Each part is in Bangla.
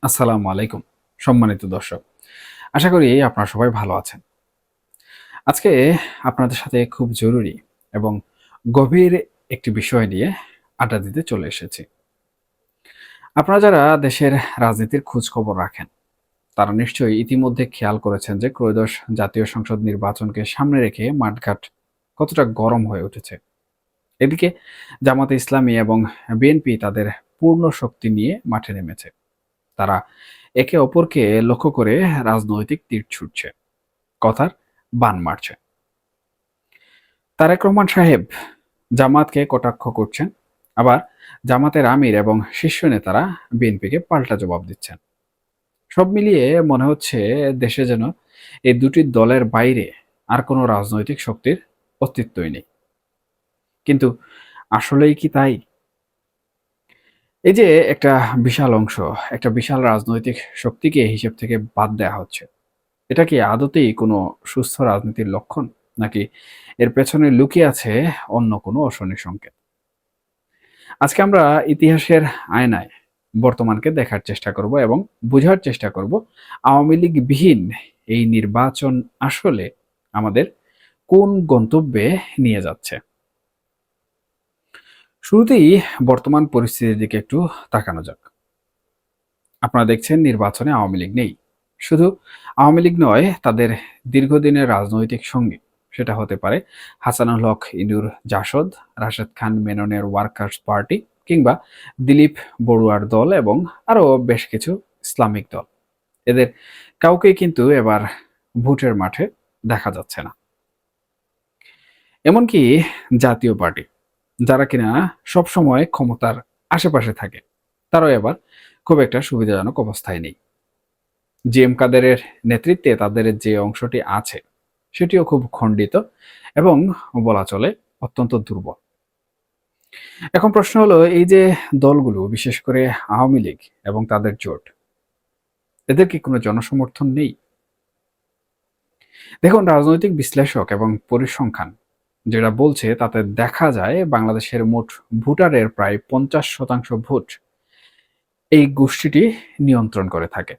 আসসালামু আলাইকুম সম্মানিত দর্শক। আশা করি আপনারা সবাই ভালো আছেন। আজকে আপনাদের সাথে খুব জরুরি এবং গভীর একটি বিষয় নিয়ে আড্ডা দিতে চলে এসেছি। আপনারা যারা দেশের রাজনীতির খোঁজ খবর রাখেন, তারা নিশ্চয়ই ইতিমধ্যে খেয়াল করেছেন যে ত্রয়োদশ জাতীয় সংসদ নির্বাচনকে সামনে রেখে মাঠঘাট কতটা গরম হয়ে উঠেছে। এদিকে জামাতে ইসলামী এবং বিএনপি তাদের পূর্ণ শক্তি নিয়ে মাঠে নেমেছে। তারা একে অপরকে লক্ষ্য করে রাজনৈতিক তীর ছুটছে, কথার বান মারছে। তারেক রহমান সাহেব জামাতকে কটাক্ষ করছেন, আবার জামাতের আমির এবং শীর্ষ নেতারা বিএনপিকে পাল্টা জবাব দিচ্ছেন। সব মিলিয়ে মনে হচ্ছে দেশে যেন এই দুটি দলের বাইরে আর কোনো রাজনৈতিক শক্তির অস্তিত্বই নেই। কিন্তু আসলেই কি তাই? এই যে একটা বিশাল অংশ, একটা বিশাল রাজনৈতিক শক্তিকে হিসেব থেকে বাদ দেওয়া হচ্ছে, এটা কি আদতেই কোনো সুস্থ রাজনীতির লক্ষণ? নাকি এর পেছনে লুকিয়ে আছে অন্য কোনো অশনি সংকেত? আজকে আমরা ইতিহাসের আয়নায় বর্তমানকে দেখার চেষ্টা করব এবং বোঝার চেষ্টা করব আওয়ামী লীগ বিহীন এই নির্বাচন আসলে আমাদের কোন গন্তব্যে নিয়ে যাচ্ছে। শুরুতেই বর্তমান পরিস্থিতির দিকে একটু তাকানো যাক। আপনারা দেখছেন নির্বাচনে আওয়ামী লীগ নেই। শুধু আওয়ামী লীগ নয়, তাদের দীর্ঘদিনের রাজনৈতিক সঙ্গী, সেটা হতে পারে হাসানুল হক ইনুর জাসদ, রাশেদ খান মেননের ওয়ার্কার্স পার্টি, কিংবা দিলীপ বড়ুয়ার দল এবং আরও বেশ কিছু ইসলামিক দল। এদের কাউকেই কিন্তু এবার ভোটের মাঠে দেখা যাচ্ছে না। এমনকি জাতীয় পার্টি, যারা কিনা সবসময় ক্ষমতার আশেপাশে থাকে, তারাও এবার খুব একটা সুবিধাজনক অবস্থায় নেই। জি এম কাদেরের নেতৃত্বে তাদের যে অংশটি আছে সেটিও খুব খণ্ডিত এবং বলা চলে অত্যন্ত দুর্বল। এখন প্রশ্ন হলো, এই যে দলগুলো, বিশেষ করে আওয়ামী লীগ এবং তাদের জোট, এদের কি কোনো জনসমর্থন নেই? দেখুন, রাজনৈতিক বিশ্লেষক এবং পরিসংখ্যান যেটা বলছে তাতে দেখা যায় বাংলাদেশের মোট ভোটারের প্রায় 50% ভোট এই গোষ্ঠীটি নিয়ন্ত্রণ করে থাকে।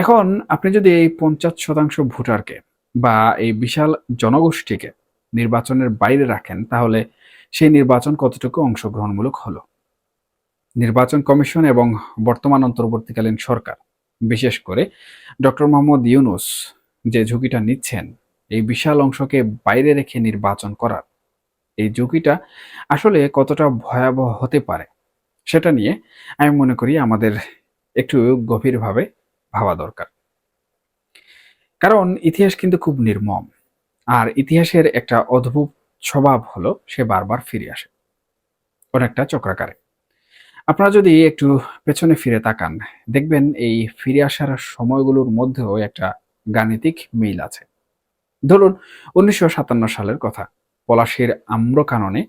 এখন আপনি যদি এই 50% ভোটারকে বা এই বিশাল জনগোষ্ঠীকে নির্বাচনের বাইরে রাখেন, তাহলে সেই নির্বাচন কতটুকু অংশগ্রহণমূলক হলো? নির্বাচন কমিশন এবং বর্তমান অন্তর্বর্তীকালীন সরকার, বিশেষ করে ডক্টর মোহাম্মদ ইউনূস যে ঝুঁকিটা নিচ্ছেন এই বিশাল অংশকে বাইরে রেখে নির্বাচন করার, এই ঝুঁকিটা আসলে কতটা ভয়াবহ হতে পারে সেটা নিয়ে আমি মনে করি আমাদের একটু গভীরভাবে ভাবা দরকার। কারণ ইতিহাস কিন্তু খুব নির্মম। আর ইতিহাসের একটা অদ্ভুত স্বভাব হলো সে বারবার ফিরে আসে, অনেকটা চক্রাকারে। আপনারা যদি একটু পেছনে ফিরে তাকান, দেখবেন এই ফিরে আসার সময়গুলোর মধ্যেও একটা গাণিতিক মিল আছে। ধরুন ১৯৫৭ সালের কথা। পলাশীর আম্রকাননে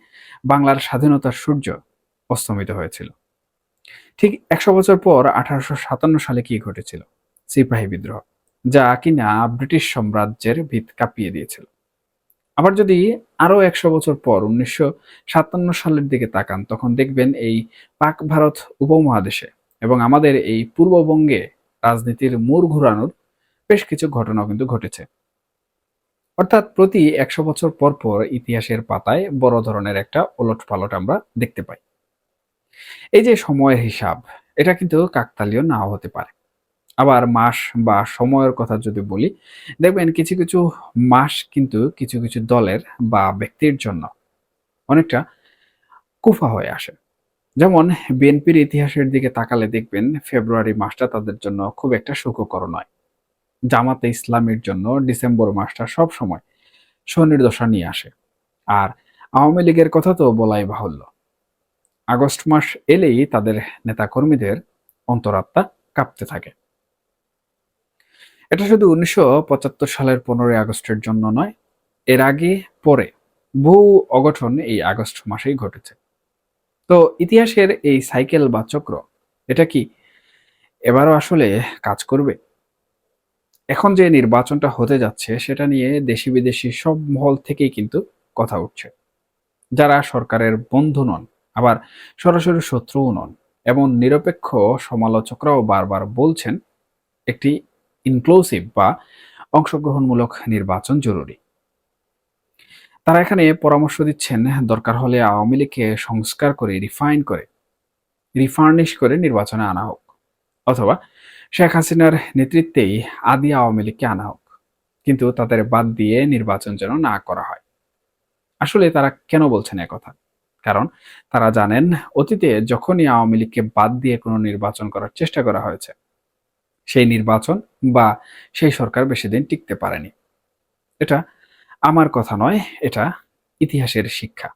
বাংলার স্বাধীনতার সূর্য অস্তমিত হয়েছিল। ঠিক ১০০ বছর পর ১৮৫৭ সালে কি ঘটেছিল? সিপাহী বিদ্রোহ, যা কিনা ব্রিটিশ সাম্রাজ্যের ভিত কাঁপিয়ে দিয়েছিল। আবার যদি আরো ১০০ বছর পর ১৯৫৭ সালের দিকে তাকান, তখন দেখবেন এই পাক ভারত উপমহাদেশে এবং আমাদের এই পূর্ববঙ্গে রাজনীতির মোড় ঘোরানোর বেশ কিছু ঘটনাও কিন্তু ঘটেছে। অর্থাৎ প্রতি ১০০ বছর পর পর ইতিহাসের পাতায় বড় ধরনের একটা ওলটপালট আমরা দেখতে পাই। এই যে সময়ের হিসাব, এটা কিন্তু কাকতালীয় নাও হতে পারে। আবার মাস বা সময়ের কথা যদি বলি, দেখবেন কিছু কিছু মাস কিন্তু কিছু কিছু দলের বা ব্যক্তির জন্য অনেকটা কুফা হয়ে আসে। যেমন বিএনপির ইতিহাসের দিকে তাকালে দেখবেন ফেব্রুয়ারি মাসটা তাদের জন্য খুব একটা সুখকর নয়। জামাতে ইসলামের জন্য ডিসেম্বর মাসটা সব সময় শনির দশা নিয়ে আসে। আর আওয়ামী লীগের কথা তো বলাই বাহুল্য। আগস্ট মাস এলেই তাদের নেতাকর্মীদের অন্তরাত্মা কাঁপতে থাকে। এটা শুধু ১৯৭৫ সালের ১৫ই আগস্টের জন্য নয়, এর আগে পরে বহু অঘটন এই আগস্ট মাসেই ঘটেছে। তো ইতিহাসের এই সাইকেল বা চক্র, এটা কি এবারও আসলে কাজ করবে? এখন যে নির্বাচনটা হতে যাচ্ছে সেটা নিয়ে দেশি বিদেশি সব মহল থেকেই কিন্তু কথা উঠছে। যারা সরকারের বন্ধু নন, আবার সরাসরি শত্রুও নন, এমন নিরপেক্ষ সমালোচকরাও বারবার বলছেন একটি ইনক্লুসিভ বা অংশগ্রহণমূলক নির্বাচন জরুরি। তারা এখানে পরামর্শ দিচ্ছেন দরকার হলে আওয়ামী লীগকে সংস্কার করে রিফার্নিশ করে নির্বাচনে আনা হোক, অথবা শেখ হাসিনার নেতৃত্বেই আদি আওয়ামী লীগকে আনা হোক, কিন্তু তাদের বাদ দিয়ে নির্বাচন যেন না করা হয়। আসলে তারা কেন বলছেন একথা? কারণ তারা জানেন অতীতে যখনই আওয়ামী লীগকে বাদ দিয়ে কোনো নির্বাচন করার চেষ্টা করা হয়েছে, সেই নির্বাচন বা সেই সরকার বেশি দিন টিকতে পারেনি। এটা আমার কথা নয়, এটা ইতিহাসের শিক্ষা।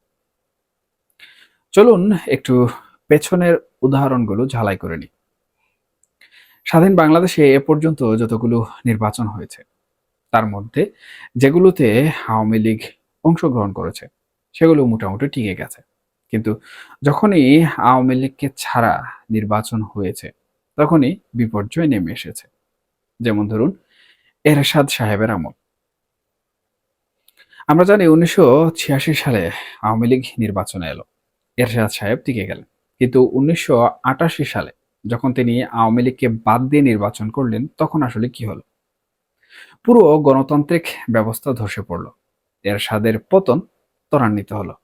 চলুন একটু পেছনের উদাহরণগুলো ঝালাই করে নিই। স্বাধীন বাংলাদেশে এ পর্যন্ত যতগুলো নির্বাচন হয়েছে, তার মধ্যে যেগুলোতে আওয়ামী লীগ অংশগ্রহণ করেছে সেগুলো মোটামুটি টিকে গেছে। কিন্তু যখনই আওয়ামী লীগকে ছাড়া নির্বাচন হয়েছে, তখনই বিপর্যয় নেমে এসেছে। যেমন ধরুন এরশাদ সাহেবের আমল। আমরা জানি 1986 সালে আওয়ামী লীগ নির্বাচনে এলো, এরশাদ সাহেব টিকে গেলেন। কিন্তু 1988 সালে যখন তিনি আওয়ামী লীগকে বাদ দিয়ে নির্বাচন করলেন, তখন আসলে কি হলো? পুরো গণতান্ত্রিক ব্যবস্থা ধসে পড়ল, এরশাদের পতন ত্বরান্বিত হলো।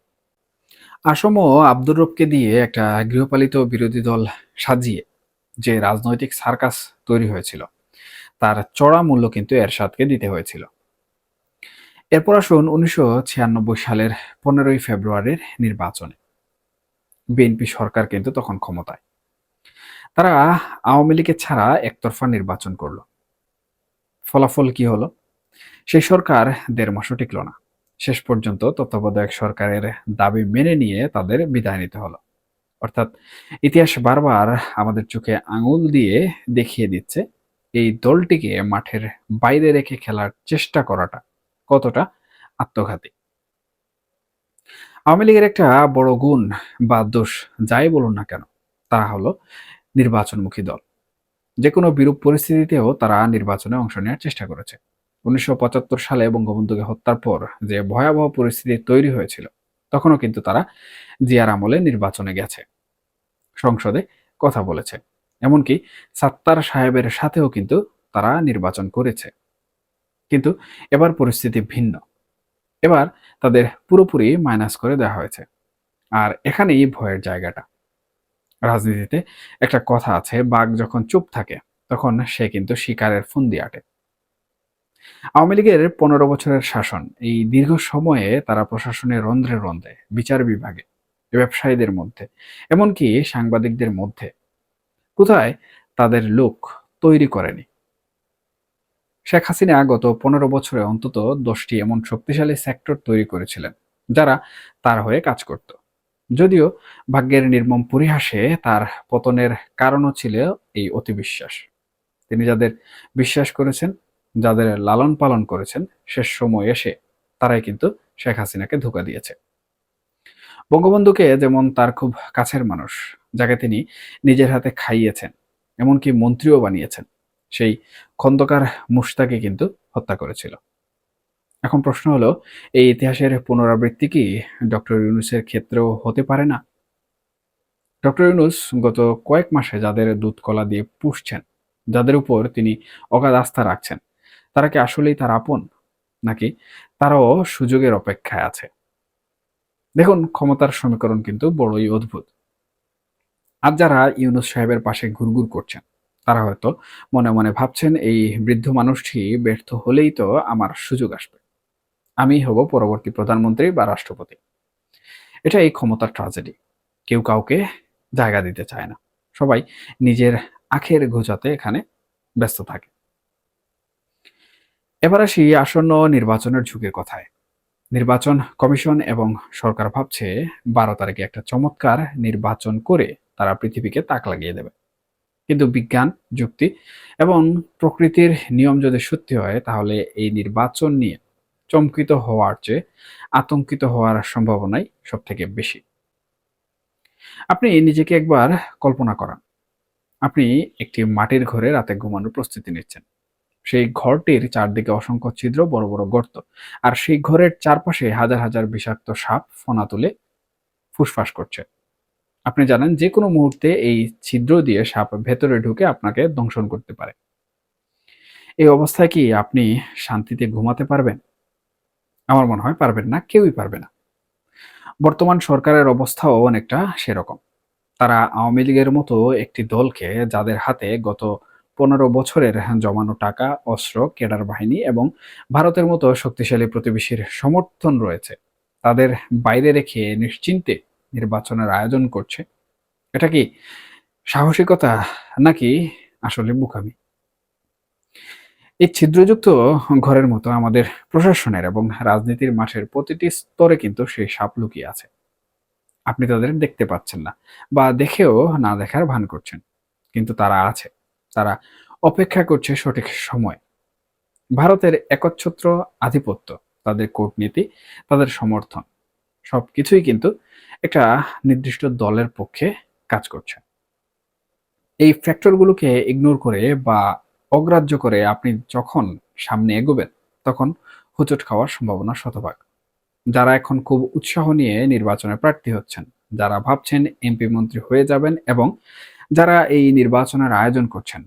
আসম আব্দুর রবকে দিয়ে একটা গৃহপালিত বিরোধী দল সাজিয়ে যে রাজনৈতিক সার্কাস তৈরি হয়েছিল, তার চড়া মূল্য কিন্তু এরশাদকে দিতে হয়েছিল। এরপর আসুন 1996 সালের 15ই ফেব্রুয়ারির নির্বাচনে। বিএনপি সরকার কিন্তু তখন ক্ষমতায়। তারা আওয়ামী লীগের ছাড়া একতরফা নির্বাচন করলো। ফলাফল কি হলো? সেই সরকার 1.5 মাসও টিকল না। শেষ পর্যন্ত তত্ত্বাবধায়ক সরকারের দাবি মেনে নিয়ে তাদের বিদায় নিতে হলো। অর্থাৎ ইতিহাস বারবার আমাদের চোখে আঙুল দিয়ে দেখিয়ে দিচ্ছে এই দলটিকে মাঠের বাইরে রেখে খেলার চেষ্টা করাটা কতটা আত্মঘাতী। আওয়ামী লীগের একটা বড় গুণ বা দোষ যাই বলুন না কেন, তারা হলো নির্বাচনমুখী দল। যে কোনো বিরূপ পরিস্থিতিতেও তারা নির্বাচনে অংশ নেওয়ার চেষ্টা করেছে। 1975 সালে বঙ্গবন্ধুকে হত্যার পর যে ভয়াবহ পরিস্থিতি তৈরি হয়েছিল, তখনও কিন্তু তারা জিয়ার আমলে নির্বাচনে গেছে, সংসদে কথা বলেছে, এমনকি সাত্তার সাহেবের সাথেও কিন্তু তারা নির্বাচন করেছে। কিন্তু এবার পরিস্থিতি ভিন্ন। এবার তাদের পুরোপুরি মাইনাস করে দেওয়া হয়েছে। আর এখানেই ভয়ের জায়গাটা। রাজনীতিতে একটা কথা আছে, বাঘ যখন চুপ থাকে তখন সে কিন্তু শিকারের ফন্দি আটে। আওয়ামী লীগের 15 বছরের শাসন, এই দীর্ঘ সময়ে তারা প্রশাসনের রন্ধ্রে রন্ধ্রে, বিচার বিভাগে, ব্যবসায়ীদের মধ্যে, এমনকি সাংবাদিকদের মধ্যে কোথায় তাদের লোক তৈরি করেনি। শেখ হাসিনা গত 15 বছরে অন্তত 10টি এমন শক্তিশালী সেক্টর তৈরি করেছিলেন যারা তার হয়ে কাজ করত। যদিও ভাগ্যের নির্মম পরিহাসে তার পতনের কারণও ছিল এই অতিবিশ্বাস। তিনি যাদের বিশ্বাস করেছেন, যাদের লালন পালন করেছেন, শেষ সময় এসে তারাই কিন্তু শেখ হাসিনাকে ধোঁকা দিয়েছে। বঙ্গবন্ধুকে যেমন তার খুব কাছের মানুষ, যাকে তিনি নিজের হাতে খাইয়েছেন, এমনকি মন্ত্রীও বানিয়েছেন, সেই খন্দকার মুশতাকে কিন্তু হত্যা করেছিল। এখন প্রশ্ন হলো, এই ইতিহাসের পুনরাবৃত্তি কি ডক্টর ইউনূসের ক্ষেত্রেও হতে পারে না? ডক্টর ইউনূস গত কয়েক মাসে যাদের দুধ কলা দিয়ে পুষছেন, যাদের উপর তিনি অগাধ আস্থা রাখছেন, তারা কি আসলেই তার আপন, নাকি তারাও সুযোগের অপেক্ষায় আছে? দেখুন, ক্ষমতার সমীকরণ কিন্তু বড়ই অদ্ভুত। আর যারা ইউনূস সাহেবের পাশে ঘুরঘুর করছেন, তারা হয়তো মনে মনে ভাবছেন, এই বৃদ্ধ মানুষটি ব্যর্থ হলেই তো আমার সুযোগ আসবে, আমি হব পরবর্তী প্রধানমন্ত্রী বা রাষ্ট্রপতি। এটা এই ক্ষমতার ট্র্যাজেডি। কেউ কাউকে জায়গা দিতে চায় না, সবাই নিজের আখের ঘোচাতে এখানে ব্যস্ত থাকে। এবার আসি আসন্ন নির্বাচনের ঝুঁকির কথায়। নির্বাচন কমিশন এবং সরকার ভাবছে 12 তারিখে একটা চমৎকার নির্বাচন করে তারা পৃথিবীকে তাক লাগিয়ে দেবে। কিন্তু বিজ্ঞান, যুক্তি এবং প্রকৃতির নিয়ম যদি সত্যি হয়, তাহলে এই নির্বাচন নিয়ে চমকিত হওয়ার চেয়ে আতঙ্কিত হওয়ার সম্ভাবনাই সব থেকে বেশি। আপনি নিজেকে একবার কল্পনা করান, আপনি একটি মাটির ঘরে রাতে ঘুমানোর প্রস্তুতি নিচ্ছেন। সেই ঘরটির চারদিকে অসংখ্য ছিদ্র, বড় বড় গর্ত, আর সেই ঘরের চারপাশে হাজার হাজার বিষাক্ত সাপ ফনা তুলে ফুসফাস করছে। আপনি জানেন যে কোনো মুহূর্তে এই ছিদ্র দিয়ে সাপ ভেতরে ঢুকে আপনাকে দংশন করতে পারে। এই অবস্থায় কি আপনি শান্তিতে ঘুমাতে পারবেন? আমার মনে হয় পারবেন না, কেউই পারবে না। বর্তমান সরকারের অবস্থাও অনেকটা সেরকম। তারা আওয়ামী লীগের মতো একটি দলকে, যাদের হাতে গত ১৫ বছরের জমানো টাকা, অস্ত্র, ক্যাডার বাহিনী এবং ভারতের মতো শক্তিশালী প্রতিবেশীর সমর্থন রয়েছে, তাদের বাইরে রেখে নিশ্চিন্তে নির্বাচনের আয়োজন করছে। এটা কি সাহসিকতা নাকি আসলে বোকামি? এই ছিদ্রযুক্ত ঘরের মতো আমাদের প্রশাসনের এবং রাজনীতির মাঠের প্রতিটি স্তরে কিন্তু সেই সাপ লুকিয়ে আছে। আপনি তাদের দেখতে পাচ্ছেন না, বা দেখেও না দেখার ভান করছেন। কিন্তু তারা আছে। তারা অপেক্ষা করছে সঠিক সময়। ভারতের একচ্ছত্র আধিপত্য, তাদের কূটনীতি, তাদের সমর্থন, সবকিছুই কিন্তু একটা নির্দিষ্ট দলের পক্ষে কাজ করছে। এই ফ্যাক্টরগুলোকে ইগনোর করে বা অগ্রাহ্য করে আপনি যখন সামনে এগোবেন, তখন হোঁচট খাওয়ার সম্ভাবনা শতভাগ। যারা এখন খুব উৎসাহ নিয়ে নির্বাচনে প্রার্থী হচ্ছেন, যারা ভাবছেন এমপি মন্ত্রী হয়ে যাবেন, এবং যারা এই নির্বাচনের আয়োজন করছেন,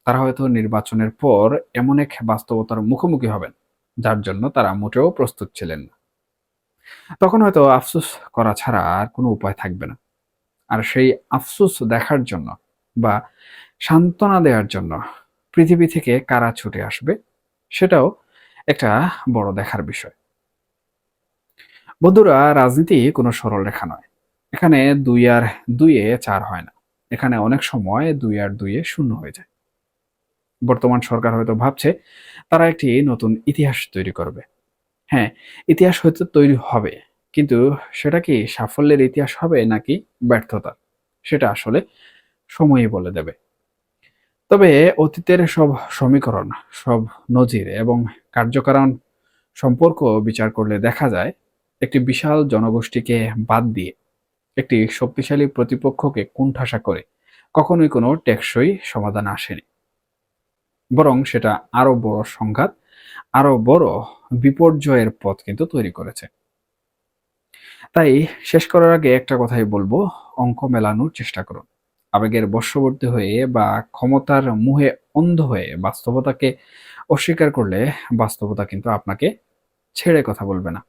তারা হয়তো নির্বাচনের পর এমন এক বাস্তবতার মুখোমুখি হবেন যার জন্য তারা মোটেও প্রস্তুত ছিলেন না। তখন হয়তো আফসোস করা ছাড়া আর কোনো উপায় থাকবে না। আর সেই আফসোস দেখার জন্য বা সান্ত্বনা দেওয়ার জন্য পৃথিবী থেকে কারা ছুটে আসবে, সেটাও একটা বড় দেখার বিষয়। বন্ধুরা, রাজনীতি কোনো সরল রেখা নয়। এখানে ২ আর ২ এ ৪ হয় না। এখানে অনেক সময় ২ আর ২ এ ০ হয়ে যায়। বর্তমান সরকার হয়তো ভাবছে তারা একটি নতুন ইতিহাস তৈরি করবে। হ্যাঁ, ইতিহাস হয়তো তৈরি হবে। কিন্তু সেটা কি সাফল্যের ইতিহাস হবে নাকি ব্যর্থতার? সেটা আসলে সময়ই বলে দেবে। তবে অতীতের সব সমীকরণ, সব নজির এবং কার্যকারণ সম্পর্ক বিচার করলে দেখা যায়, একটি বিশাল জনগোষ্ঠীকে বাদ দিয়ে একটি শক্তিশালী প্রতিপক্ষকে কোণঠাসা করে কখনোই কোনো টেকসই সমাধান আসেনি। বরং সেটা আরো বড় সংঘাত, আরো বড় বিপর্যয়ের পথ কিন্তু তৈরি করেছে। তাই শেষ করার আগে একটা কথাই বলবো, অঙ্ক মেলানোর চেষ্টা করুন। আবেগের বশবর্তী হয়ে বা ক্ষমতার মোহে অন্ধ হয়ে বাস্তবতাকে অস্বীকার করলে বাস্তবতা কিন্তু আপনাকে ছেড়ে কথা বলবে না।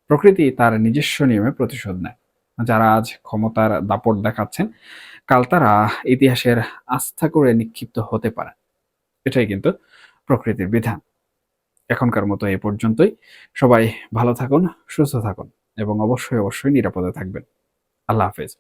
প্রকৃতি তার নিজস্ব নিয়মে প্রতিশোধ নেয়। যারা আজ ক্ষমতার দাপট দেখাচ্ছেন, কাল তারা ইতিহাসের আস্থা করে নিক্ষিপ্ত হতে পারে। এটাই কিন্তু প্রকৃতির বিধান। এখনকার মতো এ পর্যন্তই। সবাই ভালো থাকুন, সুস্থ থাকুন এবং অবশ্যই নিরাপদে থাকবেন। আল্লাহ হাফেজ।